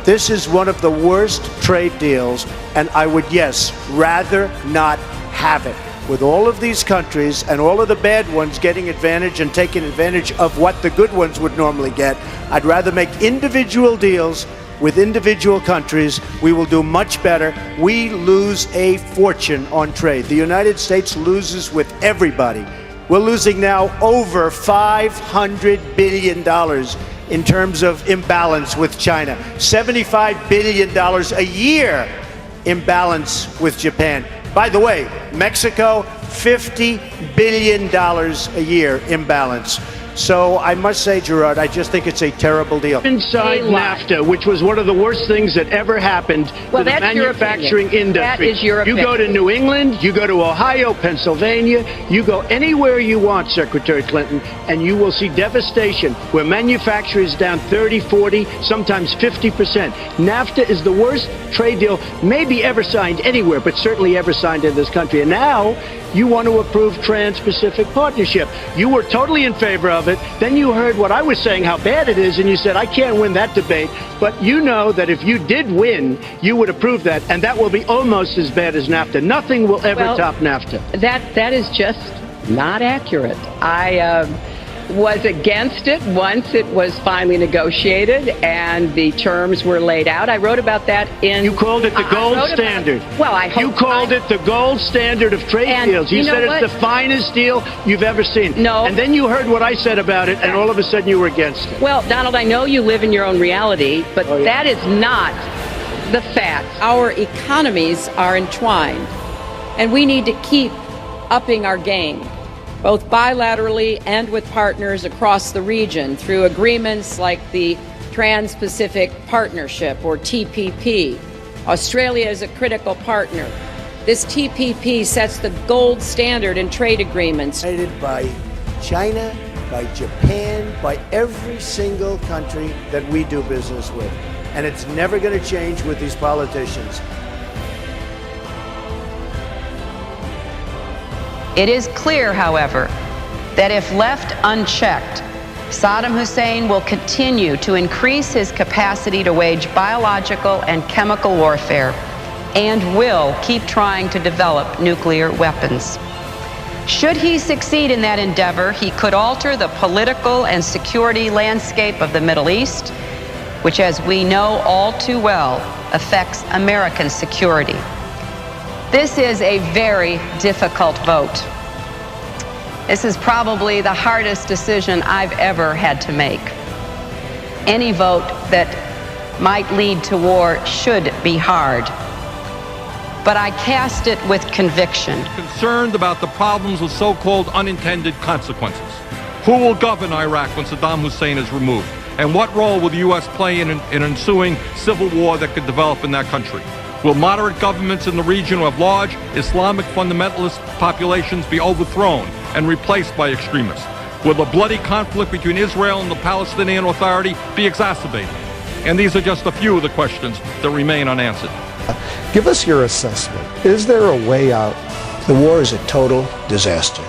This is one of the worst trade deals, and I would, yes, rather not have it. With all of these countries and all of the bad ones getting advantage and taking advantage of what the good ones would normally get, I'd rather make individual deals with individual countries. We will do much better. We lose a fortune on trade. The United States loses with everybody. We're losing now over $500 billion in terms of imbalance with China. $75 billion a year imbalance with Japan. By the way, Mexico, $50 billion a year imbalance. So I must say, Gerard, I just think it's a terrible deal. Inside NAFTA, which was one of the worst things that ever happened to the manufacturing industry. That is your opinion. You go to New England, you go to Ohio, Pennsylvania, you go anywhere you want, Secretary Clinton, and you will see devastation where manufacturing is down 30, 40, sometimes 50%. NAFTA is the worst trade deal maybe ever signed anywhere, but certainly ever signed in this country. And now you want to approve Trans-Pacific Partnership. You were totally in favor of it. Then you heard what I was saying, how bad it is, and you said, I can't win that debate. But you know that if you did win, you would approve that, and that will be almost as bad as NAFTA. Nothing will ever top NAFTA. That is just not accurate. I was against it once it was finally negotiated and the terms were laid out. I wrote about that in... You called it the gold standard. Well, I hope... You called it the gold standard of trade deals. You said it's the finest deal you've ever seen. No. And then you heard what I said about it, and all of a sudden you were against it. Well, Donald, I know you live in your own reality, but that is not the fact. Our economies are entwined, and we need to keep upping our game, both bilaterally and with partners across the region through agreements like the Trans-Pacific Partnership, or TPP. Australia is a critical partner. This TPP sets the gold standard in trade agreements. By China, by Japan, by every single country that we do business with. And it's never going to change with these politicians. It is clear, however, that if left unchecked, Saddam Hussein will continue to increase his capacity to wage biological and chemical warfare and will keep trying to develop nuclear weapons. Should he succeed in that endeavor, he could alter the political and security landscape of the Middle East, which, as we know all too well, affects American security. This is a very difficult vote. This is probably the hardest decision I've ever had to make. Any vote that might lead to war should be hard, but I cast it with conviction. Concerned about the problems with so-called unintended consequences. Who will govern Iraq when Saddam Hussein is removed? And what role will the U.S. play in an ensuing civil war that could develop in that country? Will moderate governments in the region who have large Islamic fundamentalist populations be overthrown and replaced by extremists? Will the bloody conflict between Israel and the Palestinian Authority be exacerbated? And these are just a few of the questions that remain unanswered. Give us your assessment. Is there a way out? The war is a total disaster.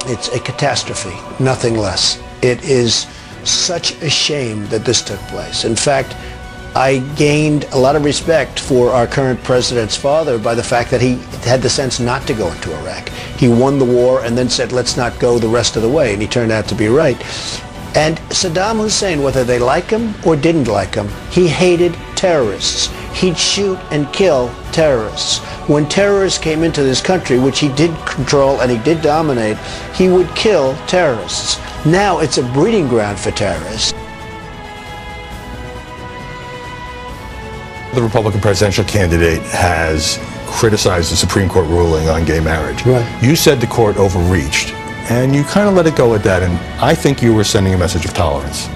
It's a catastrophe, nothing less. It is such a shame that this took place. In fact, I gained a lot of respect for our current president's father by the fact that he had the sense not to go into Iraq. He won the war and then said, let's not go the rest of the way, and he turned out to be right. And Saddam Hussein, whether they like him or didn't like him, he hated terrorists. He'd shoot and kill terrorists. When terrorists came into this country, which he did control and he did dominate, he would kill terrorists. Now it's a breeding ground for terrorists. The Republican presidential candidate has criticized the Supreme Court ruling on gay marriage. Right. You said the court overreached, and you kind of let it go at that, and I think you were sending a message of tolerance.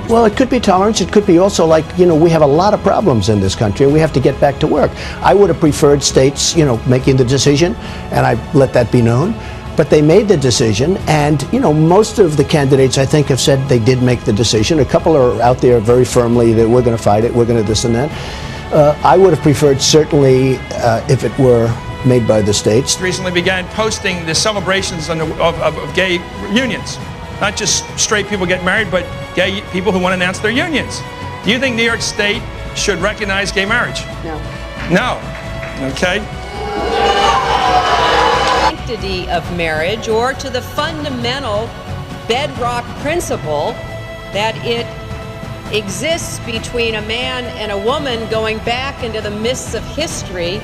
Well, it could be tolerance. It could be also like, we have a lot of problems in this country and we have to get back to work. I would have preferred states, making the decision, and I let that be known. But they made the decision, and, most of the candidates, I think, have said they did make the decision. A couple are out there very firmly that we're going to fight it, we're going to this and that. I would have preferred, certainly, if it were made by the states. Recently began posting the celebrations of gay unions. Not just straight people getting married, but gay people who want to announce their unions. Do you think New York State should recognize gay marriage? No. No. Okay. Sanctity of marriage, or to the fundamental bedrock principle that it exists between a man and a woman going back into the mists of history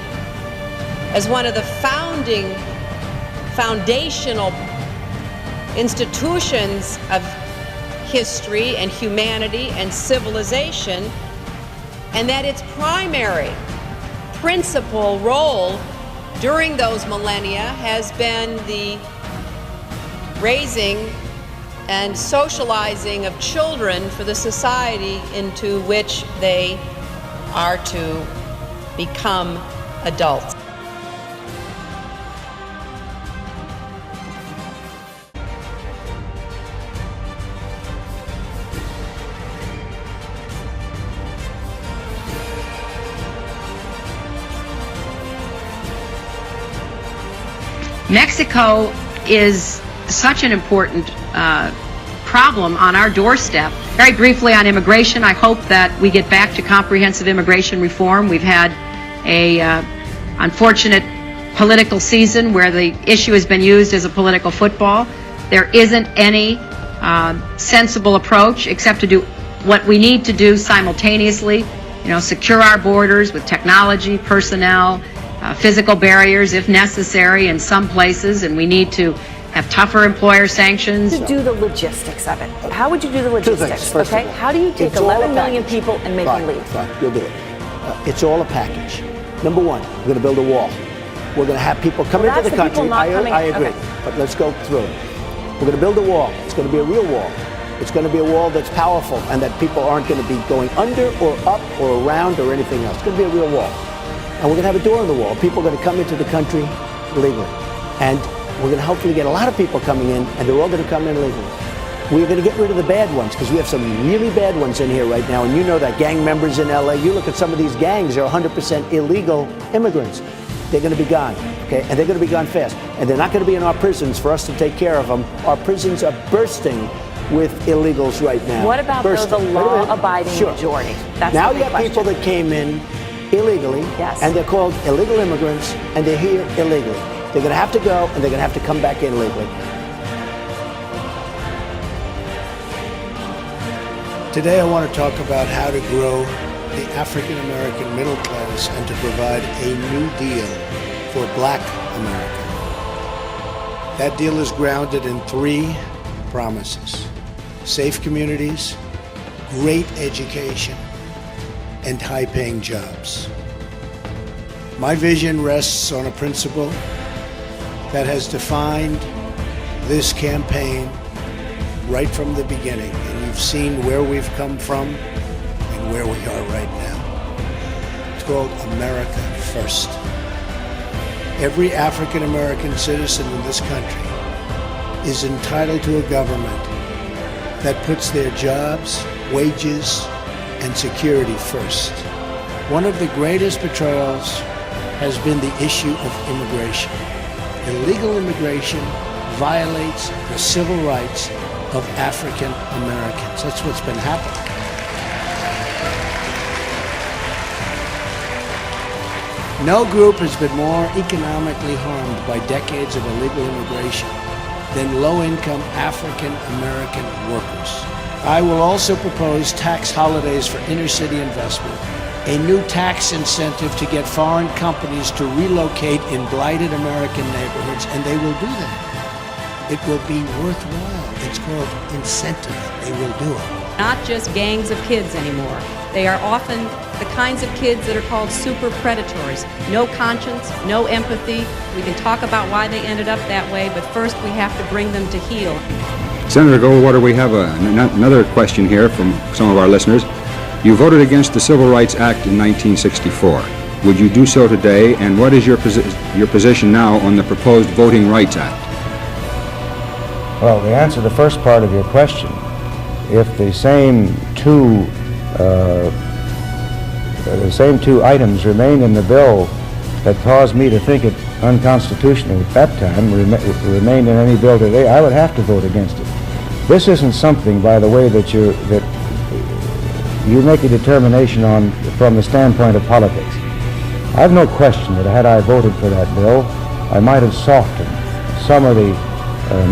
as one of the foundational institutions of history and humanity and civilization, and that its primary principal role during those millennia has been the raising and socializing of children for the society into which they are to become adults. Mexico is such an important problem on our doorstep. Very briefly on immigration, I hope that we get back to comprehensive immigration reform. We've had a unfortunate political season where the issue has been used as a political football. There isn't any sensible approach except to do what we need to do simultaneously. Secure our borders with technology, personnel, physical barriers if necessary in some places, and we need to have tougher employer sanctions. To do the logistics of it. How would you do the logistics? Okay, how do you take 11 million people and make them leave? Fine, you'll do it. It's all a package. Number one, we're going to build a wall. We're going to have people come into the country. I agree, but let's go through it. We're going to build a wall. It's going to be a real wall. It's going to be a wall that's powerful and that people aren't going to be going under or up or around or anything else. It's going to be a real wall. And we're going to have a door in the wall. People are going to come into the country legally. And we're going to hopefully get a lot of people coming in, and they're all going to come in legally. We're going to get rid of the bad ones, because we have some really bad ones in here right now. And you know that gang members in LA, you look at some of these gangs, they're 100% illegal immigrants. They're going to be gone, okay? And they're going to be gone fast. And they're not going to be in our prisons for us to take care of them. Our prisons are bursting with illegals right now. What about the law-abiding majority? That's now you have people that came in illegally, yes, and they're called illegal immigrants, and they're here illegally. They're going to have to go, and they're going to have to come back in legally. Today I want to talk about how to grow the African American middle class and to provide a new deal for Black America. That deal is grounded in 3 promises: safe communities, great education, and high-paying jobs. My vision rests on a principle that has defined this campaign right from the beginning, and you've seen where we've come from and where we are right now. It's called America First. Every African American citizen in this country is entitled to a government that puts their jobs, wages, and security first. One of the greatest betrayals has been the issue of immigration. Illegal immigration violates the civil rights of African Americans. That's what's been happening. No group has been more economically harmed by decades of illegal immigration than low-income African American workers. I will also propose tax holidays for inner-city investment, a new tax incentive to get foreign companies to relocate in blighted American neighborhoods, and they will do that. It will be worthwhile. It's called incentive. They will do it. Not just gangs of kids anymore. They are often the kinds of kids that are called super predators. No conscience, no empathy. We can talk about why they ended up that way, but first we have to bring them to heel. Senator Goldwater, we have another question here from some of our listeners. You voted against the Civil Rights Act in 1964. Would you do so today, and what is your position now on the proposed Voting Rights Act? Well, to answer the first part of your question, if the same two items remain in the bill that caused me to think it unconstitutional at that time remained in any bill today, I would have to vote against it. This isn't something, by the way, that you make a determination from the standpoint of politics. I have no question that had I voted for that bill, I might have softened some of the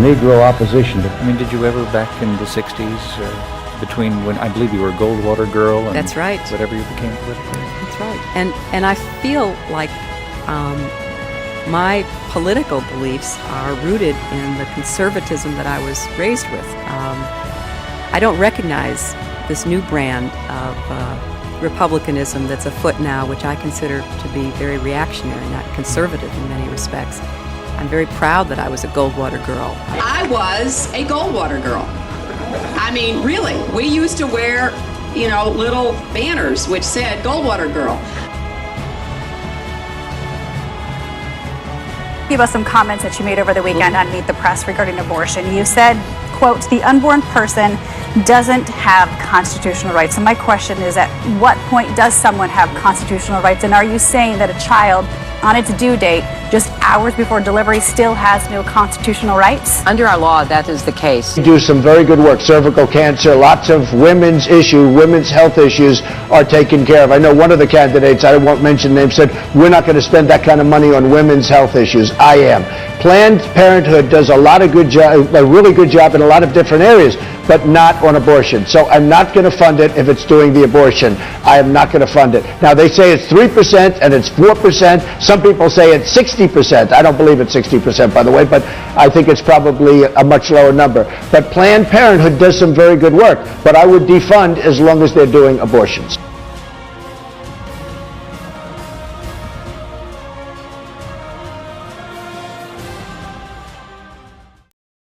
Negro opposition. I mean, did you ever back in the 60s, between when I believe you were a Goldwater girl and that's right. Whatever you became politically? That's right. And I feel like my political beliefs are rooted in the conservatism that I was raised with. I don't recognize this new brand of republicanism that's afoot now, which I consider to be very reactionary, not conservative in many respects. I'm very proud that I was a Goldwater girl. I was a Goldwater girl. I mean, really, we used to wear, little banners which said Goldwater girl. Give us some comments that you made over the weekend on Meet the Press regarding abortion. You said, quote, the unborn person doesn't have constitutional rights. So my question is, at what point does someone have constitutional rights? And are you saying that a child on its due date, just hours before delivery, still has no constitutional rights? Under our law, that is the case. We do some very good work. Cervical cancer, lots of women's health issues are taken care of. I know one of the candidates, I won't mention names, said, we're not going to spend that kind of money on women's health issues. I am. Planned Parenthood does a really good job in a lot of different areas, but not on abortion. So I'm not going to fund it if it's doing the abortion. I am not going to fund it. Now, they say it's 3% and it's 4%. Some people say it's 60%. I don't believe it's 60%, by the way, but I think it's probably a much lower number. But Planned Parenthood does some very good work, but I would defund as long as they're doing abortions.